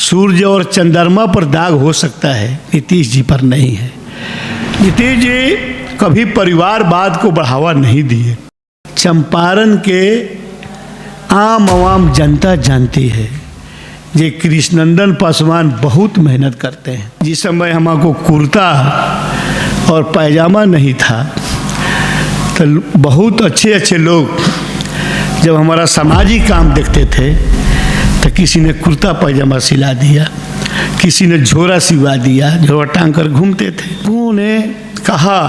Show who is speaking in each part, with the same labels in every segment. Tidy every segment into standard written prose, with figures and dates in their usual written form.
Speaker 1: सूर्य और चंद्रमा पर दाग हो सकता है, नीतीश जी पर नहीं है। नीतीश जी कभी परिवारवाद को बढ़ावा नहीं दिए। चंपारण के आम आवाम जनता जानती है ये कृष्णनंदन पासवान बहुत मेहनत करते हैं। जिस समय हमको कुर्ता और पैजामा नहीं था तो बहुत अच्छे अच्छे लोग जब हमारा सामाजिक काम देखते थे तो किसी ने कुर्ता पैजामा सिला दिया, किसी ने झोरा सिवा दिया, झोरा टांग कर घूमते थे। उन्होंने कहा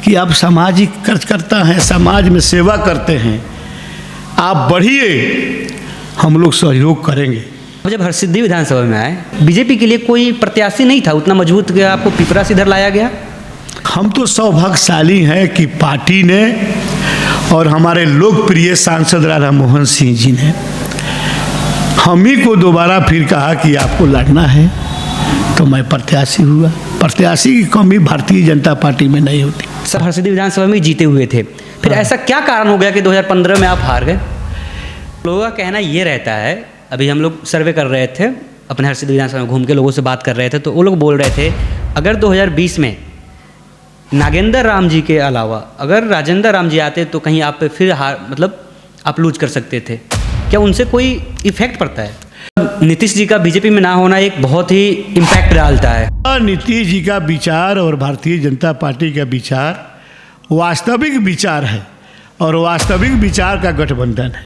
Speaker 1: कि आप सामाजिक कार्यकर्ता हैं, समाज में सेवा करते हैं, आप बढ़िए, हम लोग सहयोग करेंगे।
Speaker 2: जब हरसिद्धि विधानसभा में आए, बीजेपी के लिए कोई प्रत्याशी नहीं था उतना मजबूत कि आपको पिपरा से इधर लाया गया।
Speaker 1: हम तो सौभाग्यशाली हैं कि पार्टी ने और हमारे लोकप्रिय सांसद राधा मोहन सिंह जी ने हम ही को दोबारा फिर कहा कि आपको लड़ना है, तो मैं प्रत्याशी हुआ। प्रत्याशी की कमी भारतीय जनता पार्टी में नहीं होती।
Speaker 2: सब हरसिद्धि विधानसभा में जीते हुए थे, फिर ऐसा क्या कारण हो गया कि 2015 में आप हार गए? लोगों का कहना ये रहता है, अभी हम लोग सर्वे कर रहे थे, अपने हरसिद्धि विधानसभा में घूम के लोगों से बात कर रहे थे, तो वो लोग बोल रहे थे अगर 2020 में नागेंद्र राम जी के अलावा अगर राजेंद्र राम जी आते तो कहीं आप पे फिर मतलब आप लूज कर सकते थे। क्या उनसे कोई इफेक्ट पड़ता है? नीतीश जी का बीजेपी में ना होना एक बहुत ही इम्पैक्ट डालता है।
Speaker 1: नीतीश जी का विचार और भारतीय जनता पार्टी का विचार वास्तविक विचार है और वास्तविक विचार का गठबंधन है।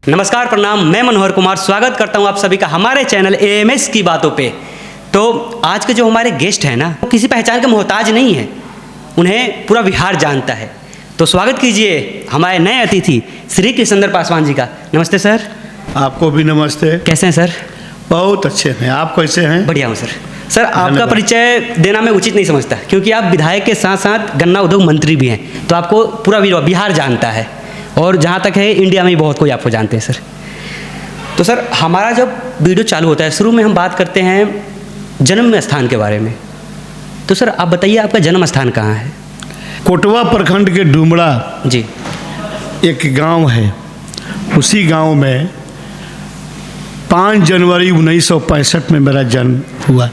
Speaker 2: नमस्कार, प्रणाम, मैं मनोहर कुमार स्वागत करता हूं आप सभी का हमारे चैनल एएमएस की बातों पे। तो आज के जो हमारे गेस्ट हैं ना, वो किसी पहचान के मोहताज नहीं है, उन्हें पूरा बिहार जानता है। तो स्वागत कीजिए हमारे नए अतिथि श्री कृष्णनंदन पासवान जी का। नमस्ते सर।
Speaker 1: आपको भी नमस्ते।
Speaker 2: कैसे हैं सर?
Speaker 1: बहुत अच्छे हैं, आप कैसे हैं?
Speaker 2: बढ़िया हूँ सर। सर आपका परिचय देना मैं उचित नहीं समझता, क्योंकि आप विधायक के साथ साथ गन्ना उद्योग मंत्री भी हैं, तो आपको पूरा बिहार जानता है, और जहाँ तक है इंडिया में ही बहुत कोई आपको जानते हैं सर। तो सर हमारा जब वीडियो चालू होता है, शुरू में हम बात करते हैं जन्म स्थान के बारे में। तो सर आप बताइए, आपका जन्म स्थान कहाँ है?
Speaker 1: कोटवा प्रखंड के डुमरा
Speaker 2: जी
Speaker 1: एक गांव है, उसी गांव में 5 जनवरी 1965 में मेरा जन्म हुआ।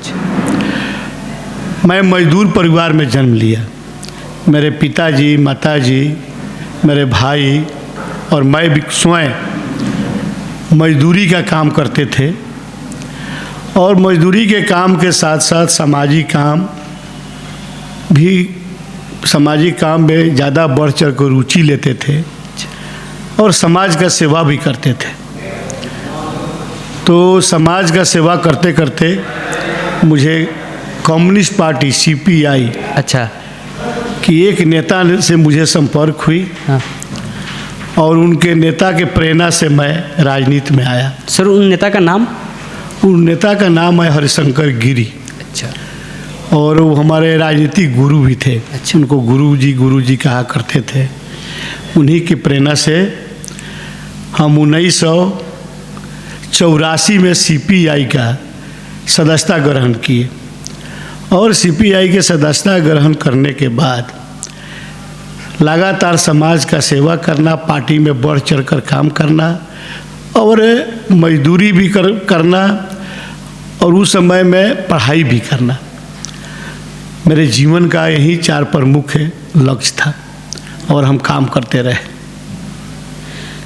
Speaker 1: मैं मजदूर परिवार में जन्म लिया। मेरे पिताजी, माताजी, मेरे भाई और मैं भी स्वयं मजदूरी का काम करते थे, और मजदूरी के काम के साथ साथ सामाजिक काम में ज़्यादा बढ़ चढ़ कर रुचि लेते थे और समाज का सेवा भी करते थे। तो समाज का सेवा करते करते मुझे कम्युनिस्ट पार्टी CPI
Speaker 2: अच्छा
Speaker 1: कि एक नेता से मुझे संपर्क हुई।
Speaker 2: हाँ।
Speaker 1: और उनके नेता के प्रेरणा से मैं राजनीति में आया।
Speaker 2: सर उन नेता का नाम?
Speaker 1: उन नेता का नाम है हरिशंकर गिरी।
Speaker 2: अच्छा।
Speaker 1: और वो हमारे राजनीतिक गुरु भी थे।
Speaker 2: अच्छा।
Speaker 1: उनको गुरु जी कहा करते थे। उन्हीं की प्रेरणा से हम 1984 में CPI का सदस्यता ग्रहण किए, और CPI के सदस्यता ग्रहण करने के बाद लगातार समाज का सेवा करना, पार्टी में बढ़ चढ़ कर काम करना और मजदूरी भी करना, और उस समय में पढ़ाई भी करना, मेरे जीवन का यही 4 प्रमुख लक्ष्य था, और हम काम करते रहे।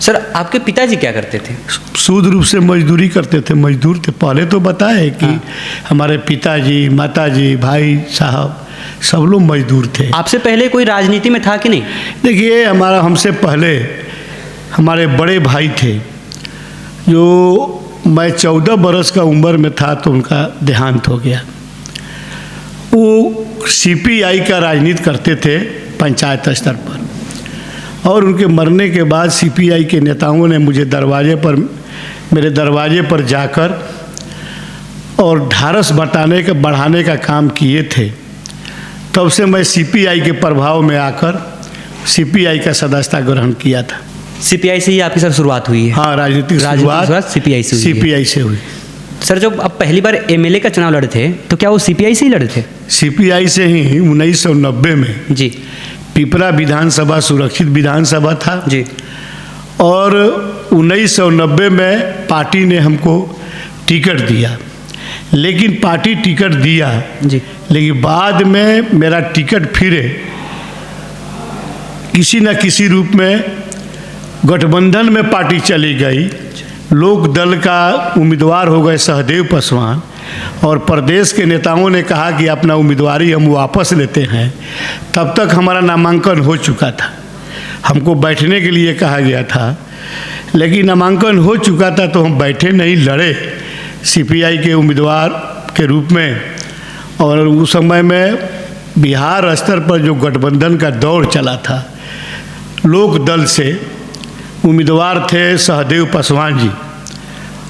Speaker 2: सर आपके पिताजी क्या करते थे?
Speaker 1: शुद्ध रूप से मजदूरी करते थे, मजदूर थे। पहले तो बताए कि हाँ। हमारे पिताजी, माताजी, भाई साहब सब लोग मजदूर थे।
Speaker 2: आपसे पहले कोई राजनीति में था कि नहीं?
Speaker 1: देखिए, हमसे पहले हमारे बड़े भाई थे, जो मैं 14 बरस का उम्र में था तो उनका देहांत हो गया। वो CPI का राजनीति करते थे पंचायत स्तर पर, और उनके मरने के बाद CPI के नेताओं ने मुझे मेरे दरवाजे पर जाकर और ढारस बढ़ाने का काम किए थे। तब से मैं CPI के प्रभाव में आकर CPI का सदस्यता ग्रहण किया था।
Speaker 2: CPI से ही आपकी सर शुरुआत हुई है?
Speaker 1: हाँ, राजनीतिक शुरुआत
Speaker 2: CPI से हुई।
Speaker 1: CPI से हुई।
Speaker 2: सर जब आप पहली बार MLA का चुनाव लड़े थे तो क्या वो CPI से ही लड़े थे?
Speaker 1: CPI से ही 1990 में
Speaker 2: जी।
Speaker 1: पिपरा विधानसभा सुरक्षित विधानसभा था
Speaker 2: जी,
Speaker 1: और 1990 में पार्टी ने हमको टिकट दिया, लेकिन पार्टी टिकट दिया
Speaker 2: जी।
Speaker 1: लेकिन बाद में मेरा टिकट फिर किसी न किसी रूप में गठबंधन में पार्टी चली गई। लोक दल का उम्मीदवार हो गए सहदेव पासवान, और प्रदेश के नेताओं ने कहा कि अपना उम्मीदवारी हम वापस लेते हैं। तब तक हमारा नामांकन हो चुका था, हमको बैठने के लिए कहा गया था, लेकिन नामांकन हो चुका था तो हम बैठे नहीं, लड़े सीपीआई के उम्मीदवार के रूप में। और उस समय में बिहार स्तर पर जो गठबंधन का दौर चला था, लोक दल से उम्मीदवार थे सहदेव पासवान जी,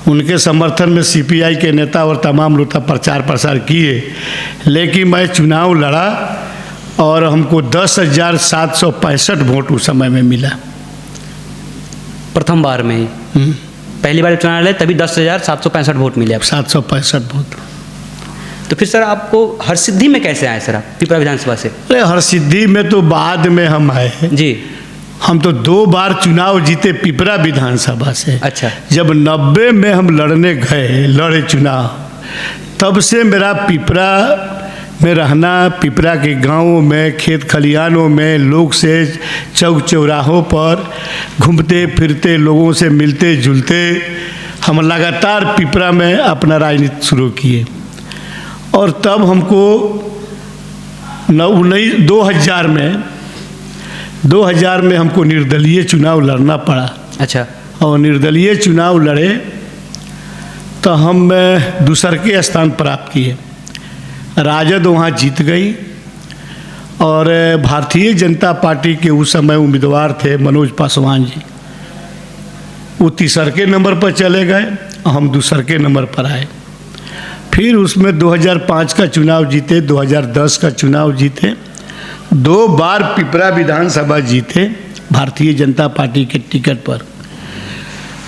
Speaker 1: उनके समर्थन में सीपीआई के नेता और तमाम लोग प्रचार प्रसार किए, लेकिन मैं चुनाव लड़ा और हमको 10,765 वोट उस समय में मिला।
Speaker 2: प्रथम बार में ही पहली बार चुनाव लड़े तभी 10,765 वोट मिले आपको।
Speaker 1: 765 वोट।
Speaker 2: तो फिर सर आपको हरसिद्धि में कैसे आए सर आप पिपरा विधानसभा से?
Speaker 1: अरे हरसिद्धि में तो बाद में हम आए
Speaker 2: जी।
Speaker 1: हम तो 2 बार चुनाव जीते पिपरा विधानसभा से।
Speaker 2: अच्छा।
Speaker 1: जब 90 में हम लड़ने गए, लड़े चुनाव, तब से मेरा पिपरा में रहना, पिपरा के गांवों में, खेत खलिहानों में, लोग से चौक चौराहों पर घूमते फिरते, लोगों से मिलते जुलते, हम लगातार पिपरा में अपना राजनीति शुरू किए। और तब हमको 2000 में हमको निर्दलीय चुनाव लड़ना पड़ा।
Speaker 2: अच्छा। और
Speaker 1: निर्दलीय चुनाव लड़े तो हम दूसरे स्थान प्राप्त किए। राजद वहाँ जीत गई और भारतीय जनता पार्टी के उस समय उम्मीदवार थे मनोज पासवान जी, वो तीसरे नंबर पर चले गए, हम दूसरे नंबर पर आए। फिर उसमें 2005 का चुनाव जीते, 2010 का चुनाव जीते, 2 बार पिपरा विधानसभा जीते भारतीय जनता पार्टी के टिकट पर।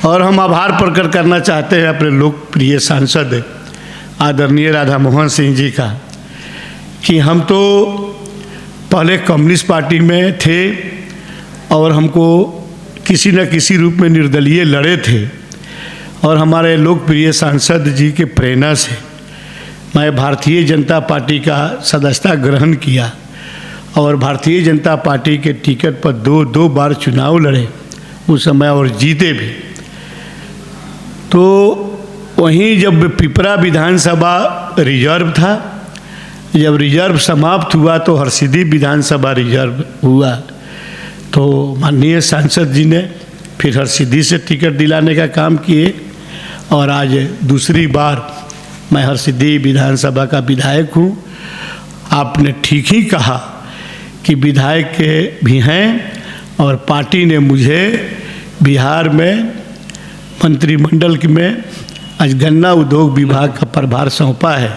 Speaker 1: और हम आभार प्रकट करना चाहते हैं अपने लोकप्रिय सांसद आदरणीय राधा मोहन सिंह जी का, कि हम तो पहले कम्युनिस्ट पार्टी में थे और हमको किसी न किसी रूप में निर्दलीय लड़े थे, और हमारे लोकप्रिय सांसद जी के प्रेरणा से मैं भारतीय जनता पार्टी का सदस्यता ग्रहण किया और भारतीय जनता पार्टी के टिकट पर 2 बार चुनाव लड़े उस समय और जीते भी। तो वहीं जब पिपरा विधानसभा रिजर्व था, जब रिजर्व समाप्त हुआ तो हरसिद्धि विधानसभा रिजर्व हुआ, तो माननीय सांसद जी ने फिर हरसिद्धि से टिकट दिलाने का काम किए, और आज दूसरी बार मैं हरसिद्धि विधानसभा का विधायक हूँ। आपने ठीक ही कहा कि विधायक के भी हैं, और पार्टी ने मुझे बिहार में मंत्रिमंडल में आज गन्ना उद्योग विभाग का प्रभार सौंपा है,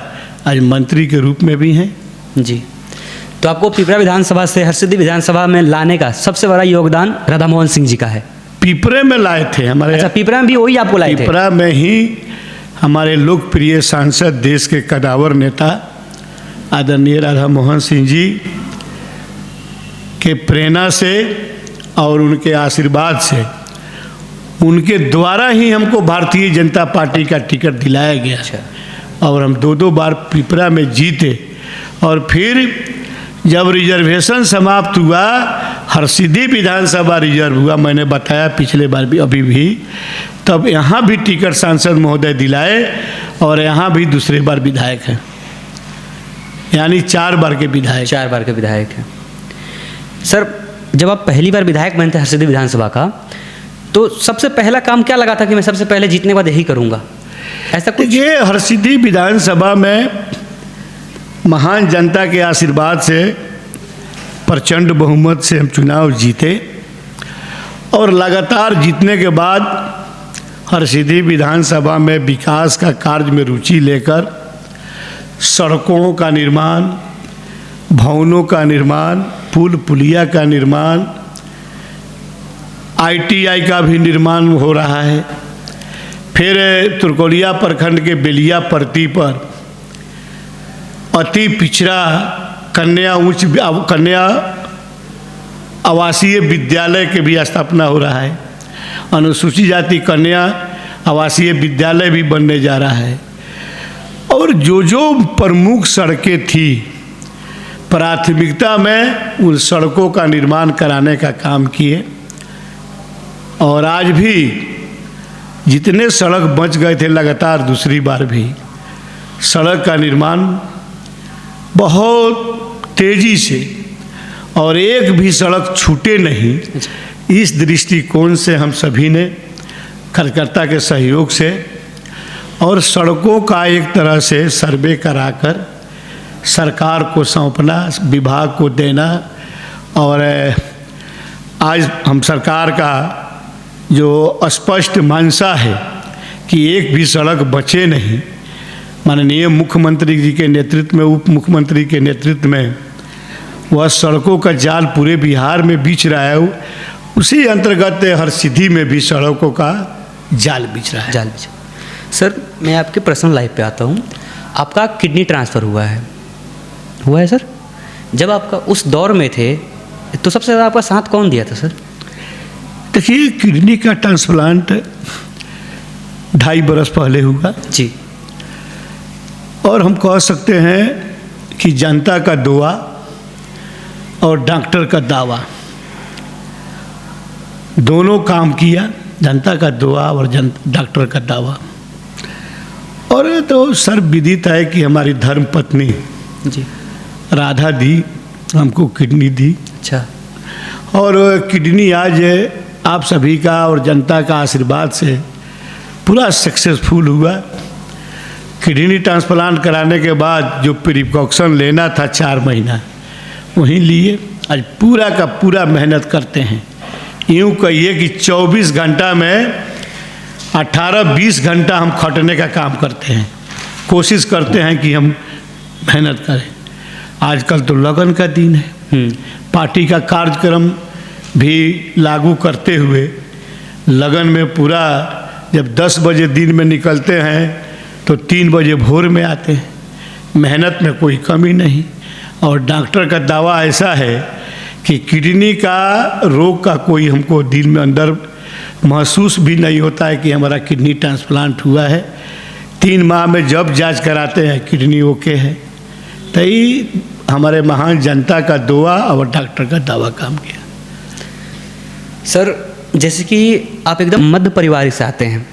Speaker 1: आज मंत्री के रूप में भी हैं।
Speaker 2: जी। तो आपको पिपरा विधानसभा से हरसिद्धि विधानसभा में लाने का सबसे बड़ा योगदान राधा मोहन सिंह जी का है।
Speaker 1: पिपरे में लाए थे हमारे।
Speaker 2: अच्छा, पिपरा में भी वही आपको लाए थे?
Speaker 1: पिपरा में ही हमारे लोकप्रिय सांसद, देश के कदावर नेता आदरणीय राधा मोहन सिंह जी के प्रेरणा से और उनके आशीर्वाद से, उनके द्वारा ही हमको भारतीय जनता पार्टी का टिकट दिलाया गया।
Speaker 2: अच्छा।
Speaker 1: और हम 2 बार पिपरा में जीते, और फिर जब रिजर्वेशन समाप्त हुआ, हरसिद्धि विधानसभा रिजर्व हुआ, मैंने बताया पिछले बार भी, अभी भी, तब यहाँ भी टिकट सांसद महोदय दिलाए, और यहाँ भी दूसरे बार विधायक हैं, यानी 4 बार के विधायक।
Speaker 2: 4 बार के विधायक हैं। सर, जब आप पहली बार विधायक बने थे हरसिद्धि विधानसभा का, तो सबसे पहला काम क्या लगा था कि मैं सबसे पहले जीतने के बाद यही करूँगा, ऐसा कुछ?
Speaker 1: ये हरसिद्धि विधानसभा में महान जनता के आशीर्वाद से प्रचंड बहुमत से हम चुनाव जीते, और लगातार जीतने के बाद हरसिद्धि विधानसभा में विकास का कार्य में रुचि लेकर सड़कों का निर्माण, भवनों का निर्माण, पुल पुलिया का निर्माण, ITI का भी निर्माण हो रहा है। फिर तुर्कोलिया प्रखंड के बेलिया परती पर अति पिछड़ा कन्या आवासीय विद्यालय के भी स्थापना हो रहा है, अनुसूचित जाति कन्या आवासीय विद्यालय भी बनने जा रहा है। और जो जो प्रमुख सड़कें थी, प्राथमिकता में उन सड़कों का निर्माण कराने का काम किए। और आज भी जितने सड़क बच गए थे, लगातार दूसरी बार भी सड़क का निर्माण बहुत तेज़ी से, और एक भी सड़क छूटे नहीं, इस दृष्टिकोण से हम सभी ने कार्यकर्ता के सहयोग से और सड़कों का एक तरह से सर्वे कराकर सरकार को सौंपना, विभाग को देना। और आज हम सरकार का जो स्पष्ट मंशा है कि एक भी सड़क बचे नहीं, माननीय मुख्यमंत्री जी के नेतृत्व में, उप मुख्यमंत्री के नेतृत्व में वह सड़कों का जाल पूरे बिहार में बिछ रहा है। उसी अंतर्गत हरसिद्धि में भी सड़कों का जाल बिछ रहा है।
Speaker 2: सर, मैं आपके पर्सनल लाइफ पे आता हूँ। आपका किडनी ट्रांसफ़र हुआ है सर? जब आपका उस दौर में थे तो सबसे ज़्यादा आपका साथ कौन दिया था सर?
Speaker 1: देखिए, किडनी का ट्रांसप्लांट 2.5 बरस पहले हुआ
Speaker 2: जी।
Speaker 1: और हम कह सकते हैं कि जनता का दुआ और डॉक्टर का दावा दोनों काम किया। जनता का दुआ और डॉक्टर का दावा। और तो सर्वविदित है कि हमारी धर्म पत्नी
Speaker 2: जी
Speaker 1: राधा दी हमको किडनी दी।
Speaker 2: अच्छा।
Speaker 1: और किडनी आज आप सभी का और जनता का आशीर्वाद से पूरा सक्सेसफुल हुआ। किडनी ट्रांसप्लांट कराने के बाद जो प्रिकॉशन लेना था 4 महीना, वहीं लिए। आज पूरा का पूरा मेहनत करते हैं। यूँ कहिए कि 24 घंटा में 18-20 घंटा हम खटने का काम करते हैं, कोशिश करते हैं कि हम मेहनत करें। आजकल तो लगन का दिन है। पार्टी का कार्यक्रम भी लागू करते हुए लगन में पूरा, जब 10 बजे दिन में निकलते हैं तो 3 बजे भोर में आते हैं। मेहनत में कोई कमी नहीं। और डॉक्टर का दावा ऐसा है कि किडनी का रोग का कोई हमको दिल में अंदर महसूस भी नहीं होता है कि हमारा किडनी ट्रांसप्लांट हुआ है। 3 माह में जब जांच कराते हैं किडनी ओके है। तो ये हमारे महान जनता का दुआ और डॉक्टर का दावा काम किया।
Speaker 2: सर, जैसे कि आप एकदम मध्य परिवार से आते हैं,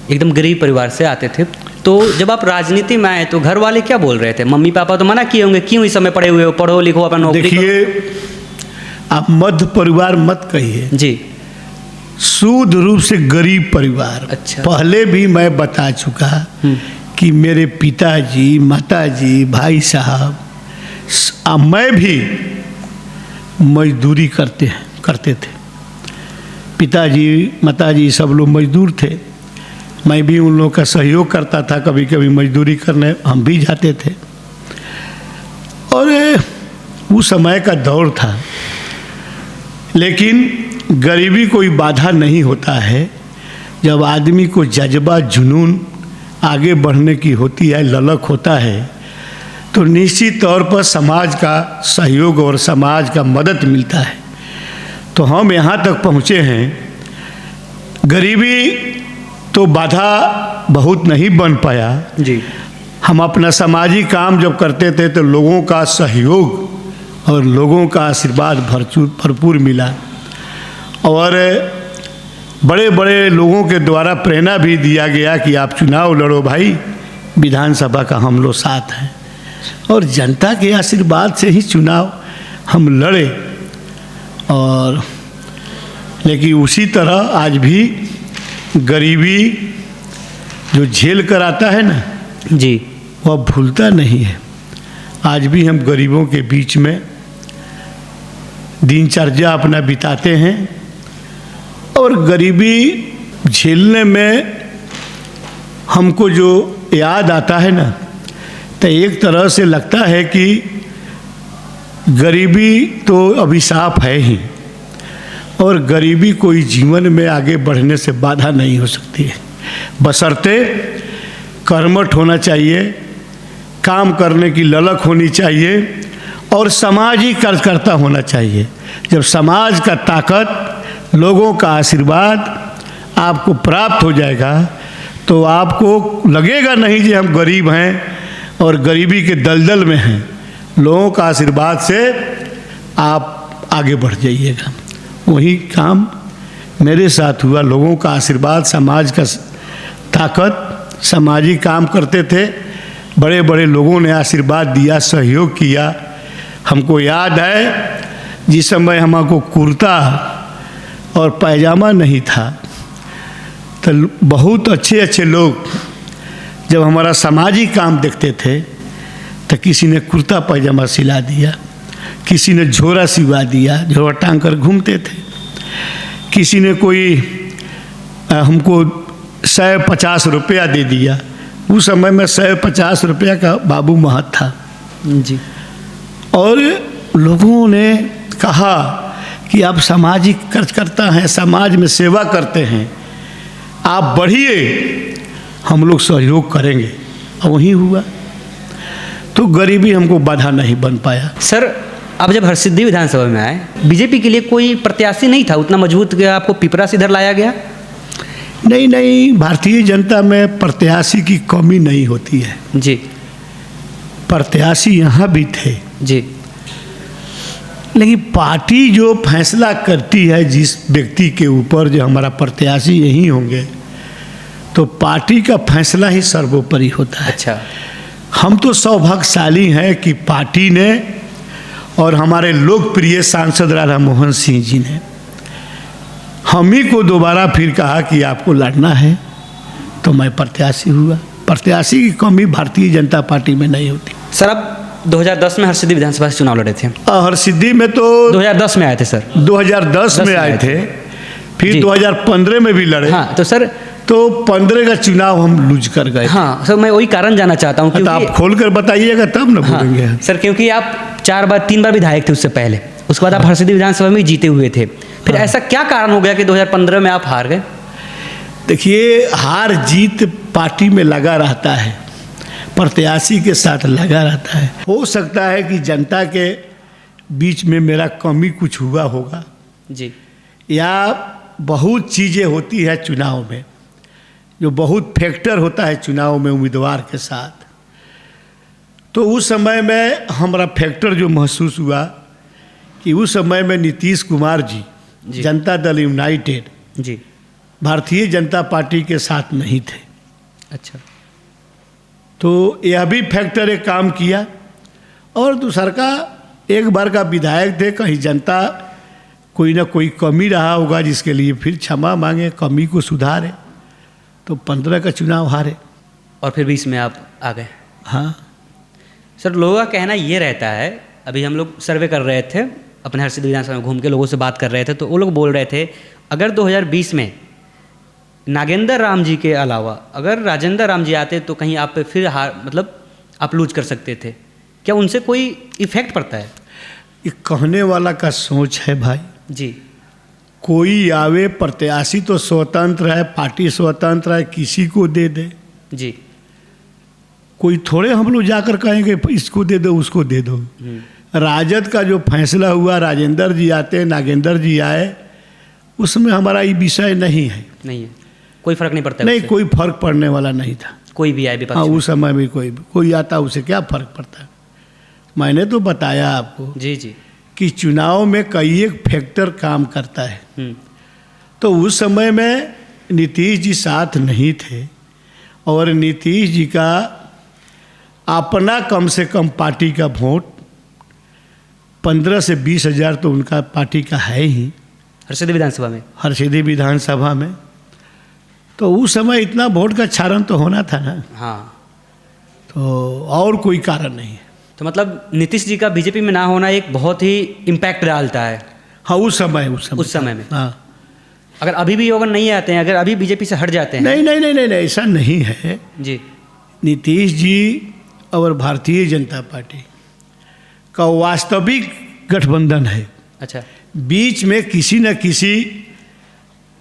Speaker 2: एकदम गरीब परिवार से आते थे, तो जब आप राजनीति में आए तो घर वाले क्या बोल रहे थे? मम्मी पापा तो मना किए होंगे, क्यों इस समय पढ़े हुए हो, पढ़ो लिखो, अपना नौकरी करो।
Speaker 1: देखिए, आप मध्य परिवार मत कहिए
Speaker 2: जी,
Speaker 1: शुद्ध रूप से गरीब परिवार।
Speaker 2: अच्छा।
Speaker 1: पहले भी मैं बता चुका कि मेरे पिताजी, माताजी, भाई साहब, मैं भी मजदूरी करते थे। पिताजी, माताजी सब लोग मजदूर थे। मैं भी उन लोगों का सहयोग करता था, कभी कभी मजदूरी करने हम भी जाते थे। और उस समय का दौर था। लेकिन गरीबी कोई बाधा नहीं होता है। जब आदमी को जज्बा, जुनून आगे बढ़ने की होती है, ललक होता है, तो निश्चित तौर पर समाज का सहयोग और समाज का मदद मिलता है। तो हम यहाँ तक पहुँचे हैं। गरीबी तो बाधा बहुत नहीं बन पाया
Speaker 2: जी।
Speaker 1: हम अपना सामाजिक काम जब करते थे तो लोगों का सहयोग और लोगों का आशीर्वाद भरपूर मिला। और बड़े बड़े लोगों के द्वारा प्रेरणा भी दिया गया कि आप चुनाव लड़ो भाई, विधानसभा का हम लोग साथ हैं। और जनता के आशीर्वाद से ही चुनाव हम लड़े। और लेकिन उसी तरह आज भी गरीबी जो झेल कर आता है ना
Speaker 2: जी,
Speaker 1: वह भूलता नहीं है। आज भी हम गरीबों के बीच में दिनचर्या अपना बिताते हैं। और गरीबी झेलने में हमको जो याद आता है ना, तो एक तरह से लगता है कि गरीबी तो अभिशाप है ही, और गरीबी कोई जीवन में आगे बढ़ने से बाधा नहीं हो सकती है। बशर्ते कर्मठ होना चाहिए, काम करने की ललक होनी चाहिए और सामाजिक कार्यकर्ता होना चाहिए। जब समाज का ताकत, लोगों का आशीर्वाद आपको प्राप्त हो जाएगा तो आपको लगेगा नहीं कि हम गरीब हैं और गरीबी के दलदल में हैं। लोगों का आशीर्वाद से आप आगे बढ़ जाइएगा। वही काम मेरे साथ हुआ। लोगों का आशीर्वाद, समाज का ताकत, सामाजिक काम करते थे, बड़े बड़े लोगों ने आशीर्वाद दिया, सहयोग किया। हमको याद है जिस समय हमको कुर्ता और पैजामा नहीं था तो बहुत अच्छे अच्छे लोग जब हमारा सामाजिक काम देखते थे तो किसी ने कुर्ता पैजामा सिला दिया, किसी ने झोरा सिवा दिया, झोरा टांग कर घूमते थे। किसी ने कोई हमको 150 रुपया दे दिया। उस समय में 150 रुपया का बाबू महत था
Speaker 2: जी। और
Speaker 1: लोगों ने कहा कि आप सामाजिक कार्यकर्ता हैं, समाज में सेवा करते हैं, आप बढ़िए, हम लोग सहयोग करेंगे। और वही हुआ। तो गरीबी हमको बाधा नहीं बन पाया।
Speaker 2: सर, आप जब हरसिद्धि विधानसभा में आए, बीजेपी के लिए कोई प्रत्याशी नहीं था उतना मजबूत कि आपको पिपरा से इधर लाया गया?
Speaker 1: नहीं, भारतीय जनता में प्रत्याशी की कमी नहीं होती है
Speaker 2: जी।
Speaker 1: प्रत्याशी यहाँ भी थे
Speaker 2: जी,
Speaker 1: लेकिन पार्टी जो फैसला करती है जिस व्यक्ति के ऊपर जो हमारा प्रत्याशी यही होंगे, तो पार्टी का फैसला ही सर्वोपरि होता है।
Speaker 2: अच्छा।
Speaker 1: हम तो सौभाग्यशाली हैं कि पार्टी ने और हमारे लोकप्रिय सांसद राधा मोहन सिंह जी ने हम ही को दोबारा फिर कहा कि आपको लड़ना है, तो मैं प्रत्याशी हुआ। प्रत्याशी की कमी भारतीय जनता पार्टी में नहीं होती।
Speaker 2: सर, आप 2010 में हरसिद्धि विधानसभा से चुनाव लड़े थे।
Speaker 1: हरसिद्धि में तो
Speaker 2: 2010 में आए थे सर।
Speaker 1: 2010 में आए थे, फिर 2015 में भी लड़े।
Speaker 2: हाँ, तो सर
Speaker 1: तो 15 का चुनाव हम लूज कर गए।
Speaker 2: हाँ सर, मैं वही कारण जानना चाहता हूँ।
Speaker 1: तो आप खोल कर बताइएगा तब ना बोलेंगे।
Speaker 2: हाँ, सर, क्योंकि आप 3 बार विधायक थे उससे पहले, उसके बाद आप हरसिद्धि विधानसभा में जीते हुए थे। फिर ऐसा क्या कारण हो गया कि 2015 में आप हार गए?
Speaker 1: देखिए, हार जीत पार्टी में लगा रहता है, प्रत्याशी के साथ लगा रहता है। हो सकता है कि जनता के बीच में मेरा कमी कुछ हुआ होगा
Speaker 2: जी,
Speaker 1: या बहुत चीज़ें होती है चुनाव में, जो बहुत फैक्टर होता है चुनाव में उम्मीदवार के साथ। तो उस समय में हमारा फैक्टर जो महसूस हुआ कि उस समय में नीतीश कुमार जी जनता दल यूनाइटेड
Speaker 2: जी,
Speaker 1: भारतीय जनता पार्टी के साथ नहीं थे।
Speaker 2: अच्छा।
Speaker 1: तो यह भी फैक्टर एक काम किया। और दूसरा का एक बार का विधायक थे, कहीं जनता कोई ना कोई कमी रहा होगा जिसके लिए फिर क्षमा मांगे, कमी को सुधारे। तो 15 का चुनाव हारे
Speaker 2: और फिर 20 में आप आ गए।
Speaker 1: हाँ
Speaker 2: सर, लोगों का कहना ये रहता है, अभी हम लोग सर्वे कर रहे थे, अपने हरसिद्धि विधानसभा में घूम के लोगों से बात कर रहे थे, तो वो लोग बोल रहे थे अगर 2020 में नागेंद्र राम जी के अलावा अगर राजेंद्र राम जी आते तो कहीं आप पे फिर मतलब आप लूज कर सकते थे। क्या उनसे कोई इफेक्ट पड़ता है?
Speaker 1: ये कहने वाला का सोच है भाई
Speaker 2: जी।
Speaker 1: कोई आवे, प्रत्याशी तो स्वतंत्र है, पार्टी स्वतंत्र है, किसी को दे दे
Speaker 2: जी।
Speaker 1: कोई थोड़े हम लोग जाकर कहेंगे इसको दे दो उसको दे दो। राजद का जो फैसला हुआ, राजेंद्र जी आते, नागेंद्र जी आए, उसमें हमारा ये विषय नहीं है।
Speaker 2: नहीं है, कोई फर्क नहीं पड़ता?
Speaker 1: नहीं, कोई फर्क पड़ने वाला नहीं था।
Speaker 2: कोई भी आए विपक्ष
Speaker 1: हाँ,
Speaker 2: में?
Speaker 1: उस समय में कोई आता, उसे क्या फर्क पड़ता है। मैंने तो बताया आपको
Speaker 2: जी जी
Speaker 1: कि चुनाव में कई एक फैक्टर काम करता है। तो उस समय में नीतीश जी साथ नहीं थे और नीतीश जी का अपना कम से कम पार्टी का वोट 15 से 20 हज़ार तो उनका पार्टी का है ही
Speaker 2: हरसिद्धि विधानसभा में।
Speaker 1: हरसिद्धि विधानसभा में। तो उस समय इतना वोट का क्षरण तो होना था ना।
Speaker 2: हाँ,
Speaker 1: तो और कोई कारण नहीं है।
Speaker 2: तो मतलब नीतीश जी का बीजेपी में ना होना एक बहुत ही इम्पैक्ट डालता है।
Speaker 1: हाँ, उस समय
Speaker 2: में।
Speaker 1: हाँ,
Speaker 2: अगर अभी भी अगर नहीं आते हैं, अगर अभी बीजेपी से हट जाते हैं?
Speaker 1: नहीं, ऐसा नहीं है
Speaker 2: जी।
Speaker 1: नीतीश जी और भारतीय जनता पार्टी का वास्तविक गठबंधन है।
Speaker 2: अच्छा।
Speaker 1: बीच में किसी न किसी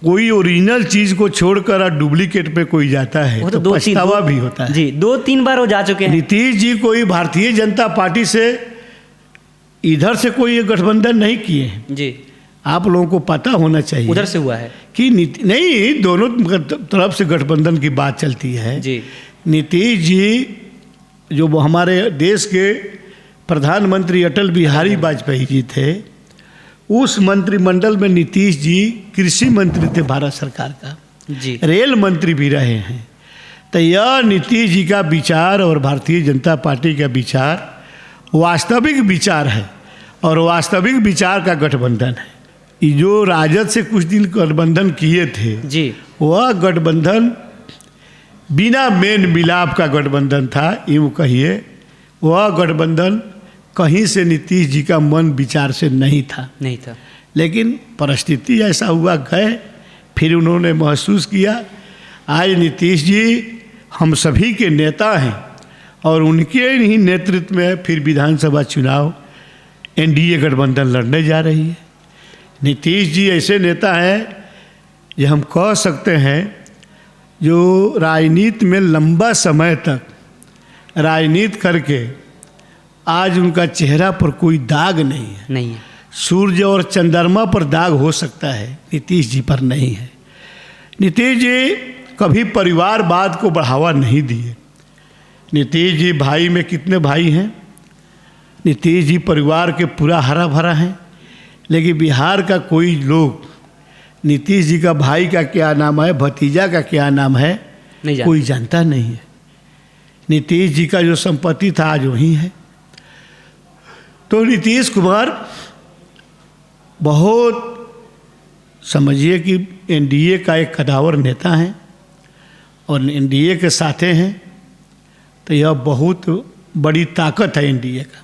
Speaker 1: कोई ओरिजिनल चीज़ को छोड़कर और डुप्लीकेट पे कोई जाता है तो पछतावा भी होता है।
Speaker 2: जी, 2-3 बार वो जा चुके हैं।
Speaker 1: नीतीश जी कोई भारतीय जनता पार्टी से इधर से कोई गठबंधन नहीं किए हैं।
Speaker 2: जी।
Speaker 1: आप लोगों को पता होना चाहिए
Speaker 2: उधर से हुआ है
Speaker 1: कि नहीं, दोनों तरफ से गठबंधन की बात चलती है
Speaker 2: जी।
Speaker 1: नीतीश जी जो हमारे देश के प्रधानमंत्री अटल बिहारी वाजपेयी जी थे, उस मंत्रिमंडल में नीतीश जी कृषि मंत्री थे भारत सरकार का
Speaker 2: जी।
Speaker 1: रेल मंत्री भी रहे हैं। तो यह नीतीश जी का विचार और भारतीय जनता पार्टी का विचार वास्तविक विचार है और वास्तविक विचार का गठबंधन है। ये जो राजद से कुछ दिन गठबंधन किए थे
Speaker 2: जी,
Speaker 1: वह गठबंधन बिना मेल मिलाप का गठबंधन था, यूँ कहिए। वह गठबंधन कहीं से नीतीश जी का मन विचार से नहीं था। लेकिन परिस्थिति ऐसा हुआ, गए, फिर उन्होंने महसूस किया आज नीतीश जी हम सभी के नेता हैं और उनके ही नेतृत्व में फिर विधानसभा चुनाव एनडीए गठबंधन लड़ने जा रही है। नीतीश जी ऐसे नेता हैं जो हम कह सकते हैं जो राजनीति में लंबा समय तक राजनीति करके आज उनका चेहरा पर कोई दाग नहीं है। सूर्य और चंद्रमा पर दाग हो सकता है, नीतीश जी पर नहीं है। नीतीश जी कभी परिवारवाद को बढ़ावा नहीं दिए। नीतीश जी भाई में कितने भाई हैं? नीतीश जी परिवार के पूरा हरा भरा हैं, लेकिन बिहार का कोई लोग नीतीश जी का भाई का क्या नाम है, भतीजा का क्या नाम है, कोई जानता नहीं है। नीतीश जी का जो संपत्ति था आज वही है। तो नीतीश कुमार बहुत समझिए कि एनडीए का एक कदावर नेता हैं और एनडीए के साथे हैं, तो यह बहुत बड़ी ताकत है एनडीए का।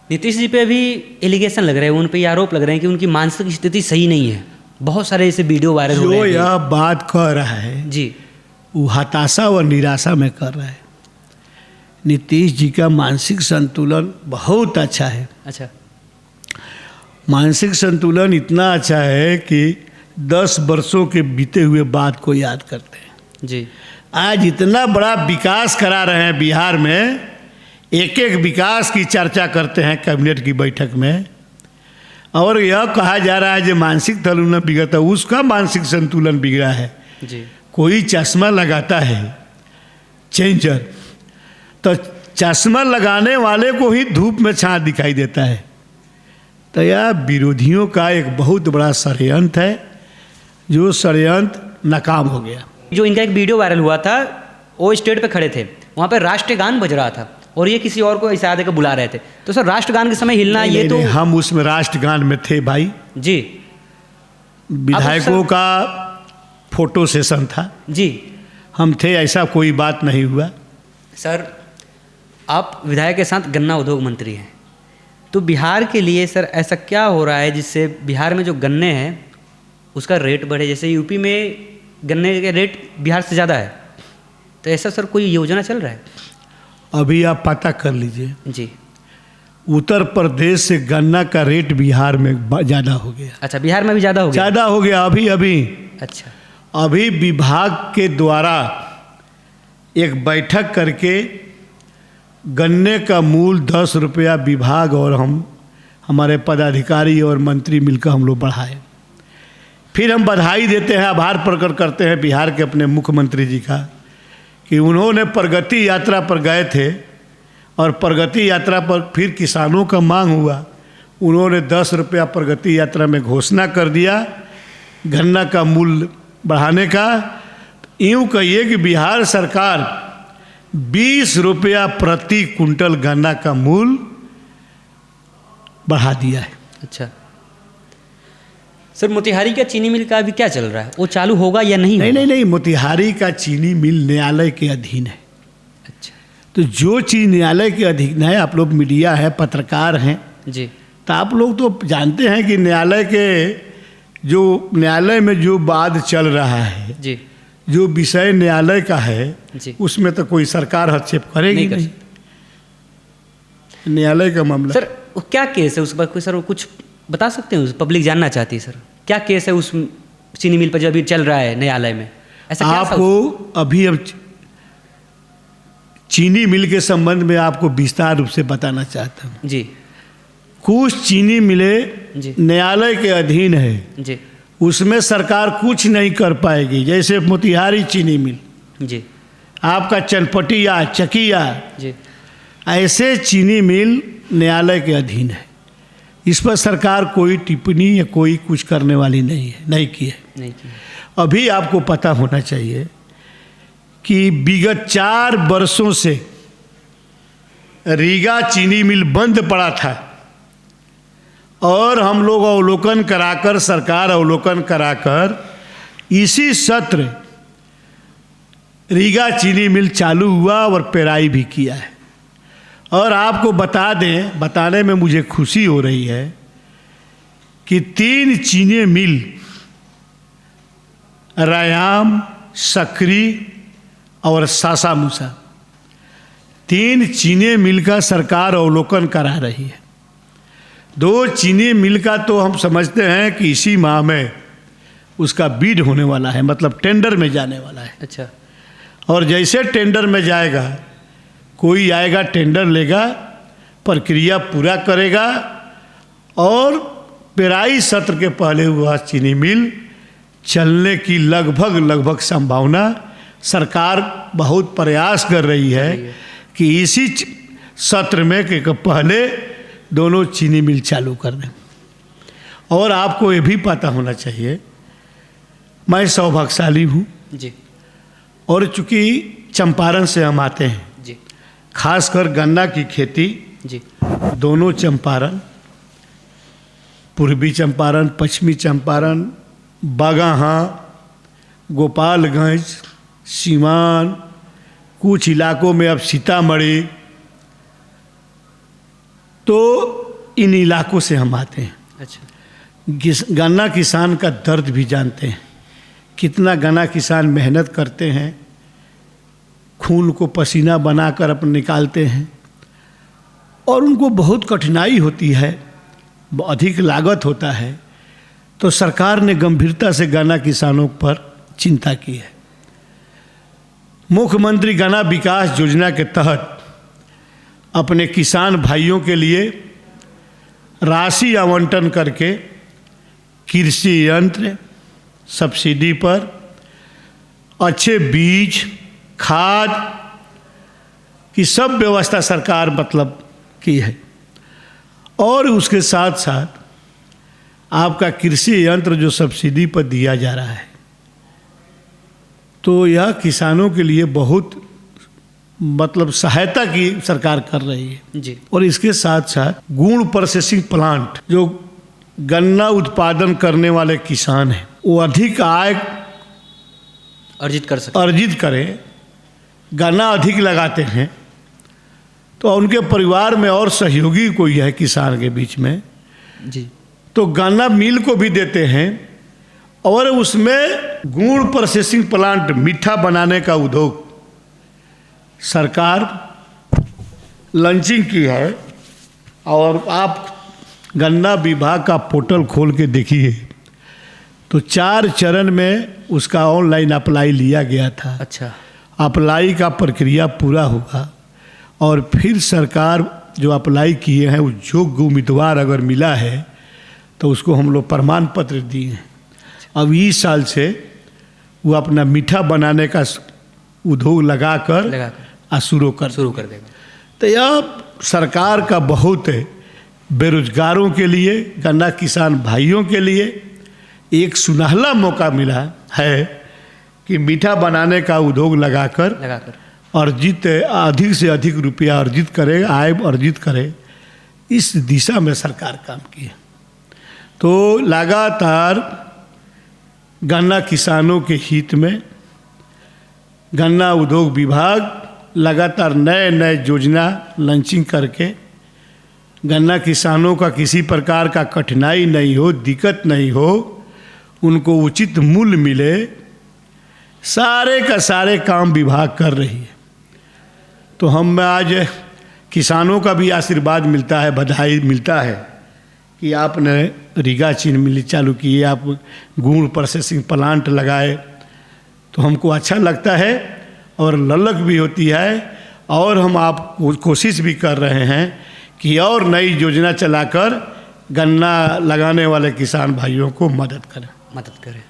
Speaker 2: नीतीश जी पे भी एलिगेशन लग रहे हैं, उन पे आरोप लग रहे हैं कि उनकी मानसिक स्थिति सही नहीं है। बहुत सारे ऐसे वीडियो वायरल हो रहे हैं।
Speaker 1: जो यह बात कह रहा है
Speaker 2: जी,
Speaker 1: वो हताशा और निराशा में कर रहा है। नीतीश जी का मानसिक संतुलन बहुत अच्छा है।
Speaker 2: अच्छा,
Speaker 1: मानसिक संतुलन इतना अच्छा है कि 10 वर्षों के बीते हुए बात को याद करते हैं।
Speaker 2: जी,
Speaker 1: आज इतना बड़ा विकास करा रहे हैं बिहार में, एक एक विकास की चर्चा करते हैं कैबिनेट की बैठक में, और यह कहा जा रहा है जो मानसिक संतुलन बिगड़ता है, उसका मानसिक संतुलन बिगड़ा है।
Speaker 2: जी,
Speaker 1: कोई चश्मा लगाता है चेंजर, तो चश्मा लगाने वाले को ही धूप में छाँव दिखाई देता है। तो यह विरोधियों का एक बहुत बड़ा षड्यंत्र है, जो षड्यंत्र नाकाम हो गया।
Speaker 2: जो इनका एक वीडियो वायरल हुआ था, वो स्टेज पे खड़े थे, वहाँ पे राष्ट्रगान बज रहा था और ये किसी और को इशारा देकर बुला रहे थे। तो सर राष्ट्रगान के समय हिलना,
Speaker 1: नहीं,
Speaker 2: ये
Speaker 1: नहीं,
Speaker 2: तो
Speaker 1: नहीं, हम उसमें राष्ट्रगान में थे भाई
Speaker 2: जी।
Speaker 1: विधायकों का फोटो सेशन था
Speaker 2: जी,
Speaker 1: हम थे, ऐसा कोई बात नहीं हुआ।
Speaker 2: सर आप विधायक के साथ गन्ना उद्योग मंत्री हैं, तो बिहार के लिए सर ऐसा क्या हो रहा है जिससे बिहार में जो गन्ने हैं उसका रेट बढ़े? जैसे यूपी में गन्ने के रेट बिहार से ज़्यादा है, तो ऐसा सर कोई योजना चल रहा है?
Speaker 1: अभी आप पता कर लीजिए,
Speaker 2: जी,
Speaker 1: उत्तर प्रदेश से गन्ना का रेट बिहार में ज़्यादा हो गया।
Speaker 2: अच्छा, बिहार में भी ज़्यादा हो गया?
Speaker 1: ज़्यादा हो गया अभी।
Speaker 2: अच्छा,
Speaker 1: अभी विभाग के द्वारा एक बैठक करके गन्ने का मूल 10 रुपया विभाग और हमारे पदाधिकारी और मंत्री मिलकर हम लोग बढ़ाए। फिर हम बधाई देते हैं, आभार प्रकट करते हैं बिहार के अपने मुख्यमंत्री जी का कि उन्होंने प्रगति यात्रा पर गए थे और प्रगति यात्रा पर फिर किसानों का मांग हुआ, उन्होंने 10 रुपया प्रगति यात्रा में घोषणा कर दिया गन्ना का मूल्य बढ़ाने का। यूँ कहिए कि बिहार सरकार 20 रुपया प्रति कुंटल गन्ना का मूल्य बढ़ा दिया है।
Speaker 2: अच्छा सर, मोतिहारी का चीनी मिल का अभी क्या चल रहा है, वो चालू होगा या नहीं?
Speaker 1: नहीं, मोतिहारी का चीनी मिल न्यायालय के अधीन है।
Speaker 2: अच्छा,
Speaker 1: तो जो चीज़ न्यायालय के अधीन है, आप लोग मीडिया है, पत्रकार हैं
Speaker 2: जी,
Speaker 1: तो आप लोग तो जानते हैं कि न्यायालय में जो वाद चल रहा है
Speaker 2: जी,
Speaker 1: जो विषय न्यायालय का है
Speaker 2: जी,
Speaker 1: उसमें तो कोई सरकार हस्तक्षेप करेगी नहीं। न्यायालय का मामला।
Speaker 2: सर वो क्या केस है उस पर, कोई सर कुछ बता सकते हैं? पब्लिक जानना चाहती है सर, क्या केस है उस चीनी मिल पर जो अभी चल रहा है न्यायालय में? ऐसा क्या
Speaker 1: आपको अभी अब चीनी मिल के संबंध में आपको विस्तार रूप से बताना चाहता हूँ।
Speaker 2: जी,
Speaker 1: कुछ चीनी मिलें
Speaker 2: जी
Speaker 1: न्यायालय के अधीन है,
Speaker 2: जी
Speaker 1: उसमें सरकार कुछ नहीं कर पाएगी। जैसे मोतिहारी चीनी मिल,
Speaker 2: जी
Speaker 1: आपका चनपटिया, चकिया,
Speaker 2: जी
Speaker 1: ऐसे चीनी मिल न्यायालय के अधीन है। इस पर सरकार कोई टिप्पणी या कोई कुछ करने वाली नहीं है, नहीं की है।
Speaker 2: नहीं की।
Speaker 1: अभी आपको पता होना चाहिए कि विगत 4 वर्षों से रीगा चीनी मिल बंद पड़ा था और हम लोग अवलोकन कराकर, सरकार अवलोकन कराकर इसी सत्र रीगा चीनी मिल चालू हुआ और पेराई भी किया है। और आपको बता दें, बताने में मुझे खुशी हो रही है कि 3 चीनी मिल रयाम, सकरी और सासामूसा, 3 चीनी मिल का सरकार अवलोकन करा रही है। 2 चीनी मिल का तो हम समझते हैं कि इसी माह में उसका बीड होने वाला है, मतलब टेंडर में जाने वाला है।
Speaker 2: अच्छा।
Speaker 1: और जैसे टेंडर में जाएगा, कोई आएगा टेंडर लेगा, प्रक्रिया पूरा करेगा और पेराई सत्र के पहले वह चीनी मिल चलने की लगभग संभावना, सरकार बहुत प्रयास कर रही है कि इसी सत्र में के पहले दोनों चीनी मिल चालू कर दें। और आपको ये भी पता होना चाहिए, मैं सौभाग्यशाली हूँ
Speaker 2: जी
Speaker 1: और चूँकि चंपारण से हम आते हैं,
Speaker 2: जी
Speaker 1: खासकर गन्ना की खेती
Speaker 2: जी
Speaker 1: दोनों चंपारण, पूर्वी चंपारण, पश्चिमी चंपारण, बागाहा, गोपालगंज, सीवान, कुछ इलाकों में अब सीतामढ़ी, तो इन इलाकों से हम आते हैं।
Speaker 2: अच्छा।
Speaker 1: गन्ना किसान का दर्द भी जानते हैं, कितना गन्ना किसान मेहनत करते हैं, खून को पसीना बनाकर अपन निकालते हैं और उनको बहुत कठिनाई होती है, अधिक लागत होता है। तो सरकार ने गंभीरता से गन्ना किसानों पर चिंता की है। मुख्यमंत्री गन्ना विकास योजना के तहत अपने किसान भाइयों के लिए राशि आवंटन करके कृषि यंत्र सब्सिडी पर, अच्छे बीज, खाद की सब व्यवस्था सरकार मतलब की है। और उसके साथ साथ आपका कृषि यंत्र जो सब्सिडी पर दिया जा रहा है, तो यह किसानों के लिए बहुत मतलब सहायता की सरकार कर रही है।
Speaker 2: जी।
Speaker 1: और इसके साथ साथ गुड़ प्रोसेसिंग प्लांट, जो गन्ना उत्पादन करने वाले किसान हैं, वो अधिक आय अर्जित करें, गन्ना अधिक लगाते हैं, तो उनके परिवार में और सहयोगी कोई है किसान के बीच में,
Speaker 2: जी,
Speaker 1: तो गन्ना मिल को भी देते हैं और उसमें गुड़ प्रोसेसिंग प्लांट, मीठा बनाने का उद्योग सरकार लॉन्चिंग की है। और आप गन्ना विभाग का पोर्टल खोल के देखिए तो 4 चरण में उसका ऑनलाइन अप्लाई लिया गया था।
Speaker 2: अच्छा।
Speaker 1: अप्लाई का प्रक्रिया पूरा होगा और फिर सरकार जो अप्लाई किए हैं, वो योग्य उम्मीदवार अगर मिला है तो उसको हम लोग प्रमाण पत्र दिए हैं। अब इस साल से वो अपना मीठा बनाने का उद्योग लगाकर शुरू कर
Speaker 2: देगा।
Speaker 1: तो यह सरकार का बहुत बेरोजगारों के लिए, गन्ना किसान भाइयों के लिए एक सुनहला मौका मिला है कि मीठा बनाने का उद्योग लगाकर अर्जित अधिक से अधिक रुपया अर्जित करे, आय अर्जित करे। इस दिशा में सरकार काम की है। तो लगातार गन्ना किसानों के हित में गन्ना उद्योग विभाग लगातार नए योजना लॉन्चिंग करके गन्ना किसानों का किसी प्रकार का कठिनाई नहीं हो, दिक्कत नहीं हो, उनको उचित मूल्य मिले, सारे का सारे काम विभाग कर रही है। तो हम आज किसानों का भी आशीर्वाद मिलता है, बधाई मिलता है कि आपने रीगा चीनी मिल चालू की, आप गुड़ प्रोसेसिंग प्लांट लगाए, तो हमको अच्छा लगता है और ललक भी होती है। और हम आप कोशिश भी कर रहे हैं कि और नई योजना चलाकर गन्ना लगाने वाले किसान भाइयों को मदद करें।